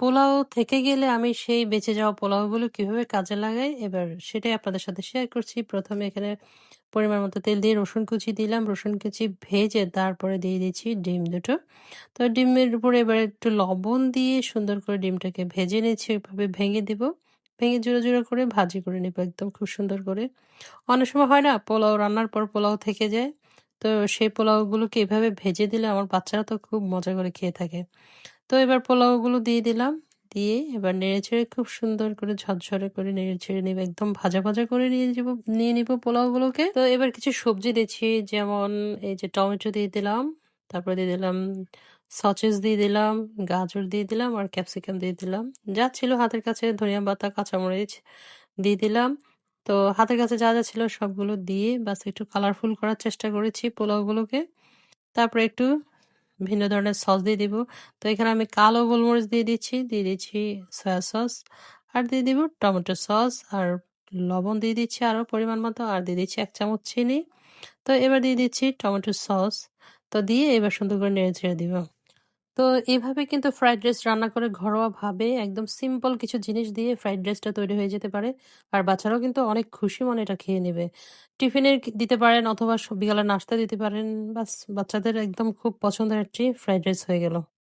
পোলাও থেকে গেলে আমি সেই বেঁচে যাওয়া পোলাওগুলো কিভাবে কাজে লাগাই এবার সেটাই আপনাদের সাথে শেয়ার করছি। ১ম এ এখানে পরিমাণ মতো তেল দিয়ে রসুন কুচি দিলাম। রসুন কুচি ভেজে তারপরে দিয়ে দিচ্ছি ডিম দুটো। তো ডিমের উপরে এবার একটু লবণ দিয়ে সুন্দর করে ডিমটাকে ভেজে নিচ্ছি। ওইভাবে ভেঙে দিব। ভেঙে জোড়া, জোড়া করে ভাজি করে নিব একদম খুব সুন্দর করে। অনেক সময় হয় না পোলাও রান্নার পর পোলাও থেকে যায়। তো সেই পোলাওগুলোকে এভাবে ভেজে দিলে আমার বাচ্চারা তো খুব মজা করে খেয়ে থাকে। তো এবার পোলাওগুলো দিয়ে দিলাম। দিয়ে এবার নেড়েচেড়ে খুব সুন্দর করে ঝরঝরে করে নেড়েচেড়ে নিব। একদম ভাজা, ভাজা করে নিয়ে নিব পোলাওগুলোকে। তো এবার কিছু সবজি দিচ্ছি যেমন এই যে টমেটো দিয়ে দিলাম, তারপরে দিয়ে দিলাম সসেস দিয়ে দিলাম, গাজর দিয়ে দিলাম আর ক্যাপসিকাম দিয়ে দিলাম। যা ছিল হাতের কাছে ধনিয়া পাতা, কাঁচামরিচ দিয়ে দিলাম। তো হাতের কাছে যা, যা ছিল সবগুলো দিয়ে বাস একটু কালারফুল করার চেষ্টা করেছি পোলাওগুলোকে। তারপরে একটু ভিন্ন ধরনের সস দিয়ে দিব। তো এখানে আমি কালো গোলমরিচ দিয়ে দিচ্ছি, দিয়ে দিচ্ছি সয়া সস আর দিয়ে দিব টমেটো সস আর লবণ দিয়ে দিচ্ছি আরও পরিমাণ মতো আর দিয়ে দিচ্ছি ১ চামচ চিনি। তো এবার দিয়ে দিচ্ছি টমেটো সস। তো দিয়ে এবার সুন্দর করে নেড়েচেড়ে দিব। তো এভাবে কিন্তু ফ্রাইড রাইস রান্না করে ঘরোয়াভাবে একদম সিম্পল কিছু জিনিস দিয়ে ফ্রাইড রাইসটা তৈরি হয়ে যেতে পারে। আর বাচ্চারাও কিন্তু অনেক খুশি মনে এটা খেয়ে নেবে। টিফিনে দিতে পারেন অথবা বিকালের নাস্তায় দিতে পারেন। বাস বাচ্চাদের একদম খুব পছন্দের একটি ফ্রাইড রাইস হয়ে গেল।